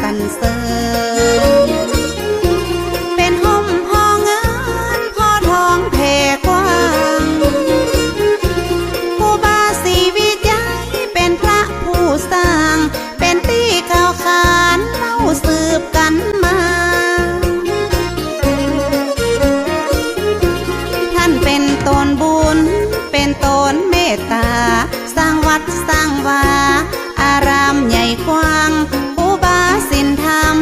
สรรเสริญเป็นห่มพอเงินพอทองแผ่กว้างผู้บาสีวิจัยเป็นพระผู้สร้างเป็นที่กล่าวขานเล่าสืบกันมาท่านเป็นตนบุญเป็นตนเมตตาสร้างวัดสร้างวาอารามใหญ่กว้างศีลธรรม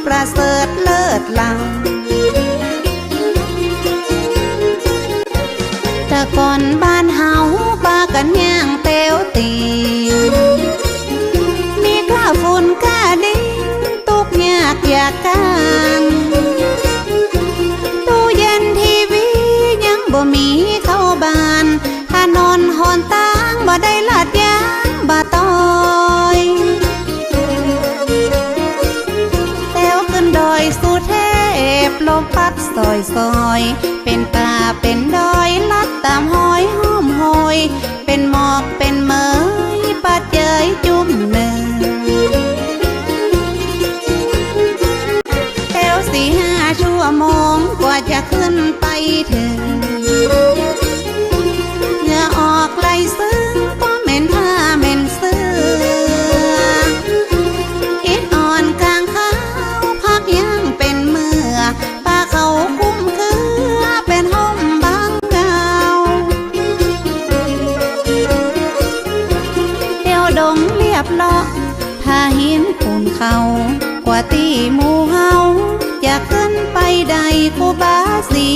ประเสริฐเลิศล้ำแต่ก่อนบ้านเฮาปากันย่างเตียวตีมีกล้าฝุ่นกล้าดินตุกยากอยากกันตู้เย็นทีวียังบ่มีเข้าบ้านถนนหนทางบ่ได้ลาดยางบ่ต้อยดอยสุเทพลมพัดซอยซอยเป็นป่าเป็นดอยลัดตามห้อยห้อมหอยเป็นหมอกเป็นเมยปัดเจยจุ่มเนินแถว4-5 ชั่วโมงกว่าจะขึ้นไปถึงเหงื่อออกไหลซึ้งก็เหม็นผ้าเหม็นเสื้ออิดอ่อนกลางขายังเป็นเมื่อป้าเขาคุ้มคือเป็นห้องบางเงาเดี่ยวดงเรียบเลาะถ้าหินปูนเขากว่าตีหมู่เฮาจะขึ้นไปใดครูบาสี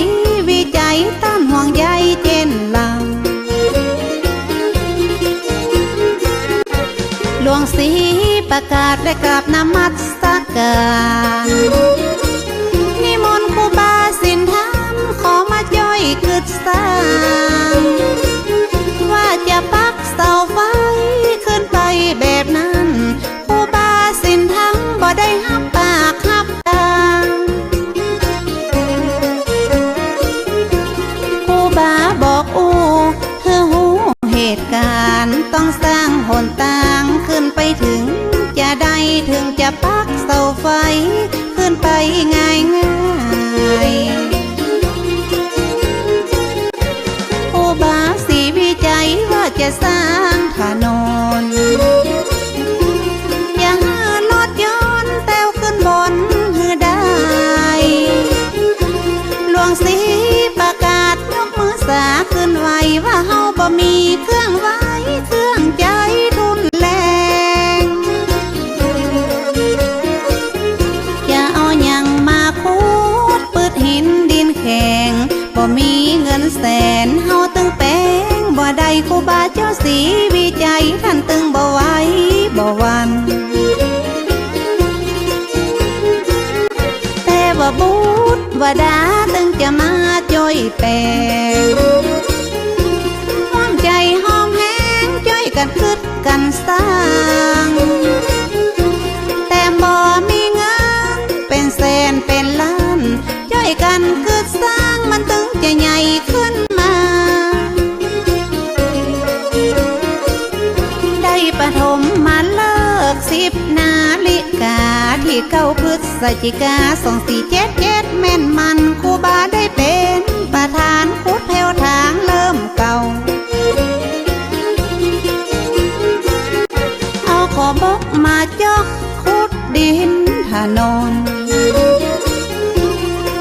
วิจัยต้านห่วงใยเจนเราหลวงศรีประกาศได้กราบนมัสการนิมนต์ครูบาศีลธรรมขอมาย่อยกึศสร้างว่าจะปักเสาไฟขึ้นไปแบบนั้นครูบาศีลธรรมบ่ได้หับปากหับตาครูบาบอกเธอหูเหตุการณ์ต้องสร้างหนทางขึ้นไปถึงจะได้ถึงจะปักเสาไฟขึ้นไปง่ายครูบาสีวิจัยว่าจะสร้างถนนอย่างรถยนต์แต้วขึ้นบนหือได้หลวงศรีประกาศยกมือสาขึ้นไว้ว่าเฮาบ่มีเครื่องไว้เครื่องใจทุนแรงอย่าเอาหยังมาคูดปืดหินดินแข็งบ่มีเงินแสนเฮาตึงแป้งบ่ได้ครูบาเจ้าสีวิจัยท่านตึงบ่ไหวบ่วันแต่ว่าบุตรว่าดาตึงจะมาจ่อยแปลงห้องใจห้อมแห้งจ่อยกันคึดกันสร้างแต่บ่มีเงินเป็นแสนเป็นล้านจ่อยกันคึดสร้างมันตึงจะใหญ่ขึ้นมาได้ปฐมมาเลิก10 นาฬิกาที่9 พฤศจิกา2477แม่นมันครูบาได้เป็นประธานขุดแผ่วทางเริ่มเก่าเอาขอบกมาจอกขุดดินถนน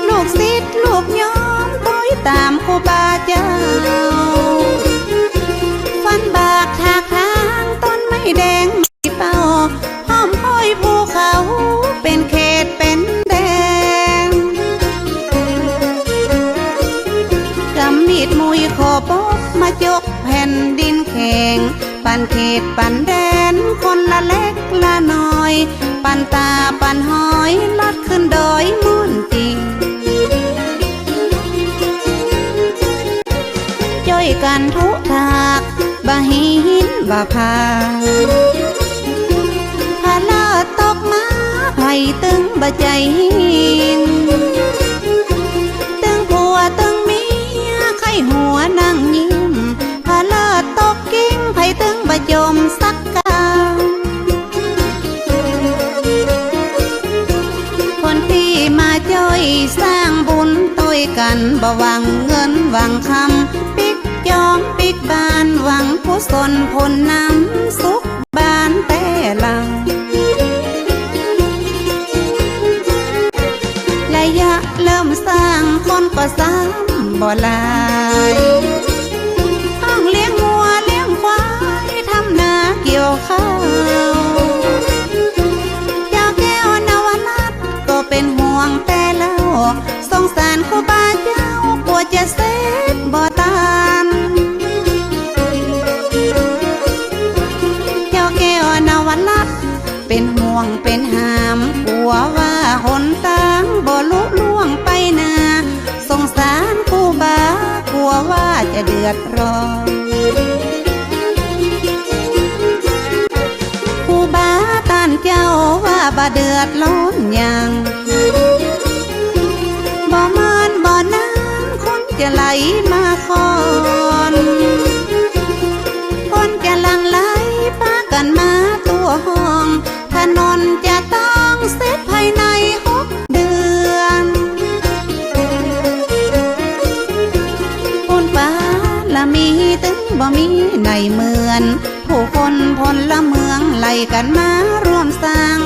ลูกศิษย์ลูกโยมต้อยตามครูบาเจ้าฟันบากทากทางต้นไม้แดงไม่เป่าห้อมห้อยภูเขาเป็นเขตเป็นแดงกำมีดมุยขอบกมาจกแผ่นดินแข็งปั่นเขตปั่นแดนคนละเล็กละน้อยปั่นตาปั่นหอยลัดขึ้นดอยมุ่นจริงจ้อยก กันทุกทากบ่หินบ่พาพาลาตกมาไผ่ตึงบ่ใจหินตึงผัวตึงเมียไข้หัวนั่งยิ้มพาลาตกกิ้งไผ่ตึงบ่จมสักกาคนที่มาจ้อยสร้างบุญต้วยกันบ่หวังเงินหวังคำปิกจอมปิกบานหวังกุศลผลนำสุขบานแต่ลังระยะเริ่มสร้างคนก็ซ้ำบ่หลายห้องเลี้ยงวัวเลี้ยงควายทำนาเกี่ยวข้าวเจ้าแก้วนวนัทก็เป็นห่วงแต่เล่าสงสารครูบาเจ้ากลัวจะเสร็จบ่ตานเจ้าแก้วนวนัทเป็นห่วงเป็นหามกลัวว่าหนทางบ่ลุล่วงไปนาสงสารครูบากลัวว่าจะเดือดร้อนครูบาต้านเจ้าว่าบ่เดือดร้อนยังบ่มานบ่นานคนจะไหลมาคอนคนจะหลั่งไหลพากันมาตัวห้องถนนจะต้องเสร็จภายใน6 เดือนคนป่าละมีตึงบ่มีในเหมือนผู้คนพลเมืองไล่กันมาร่วมสร้าง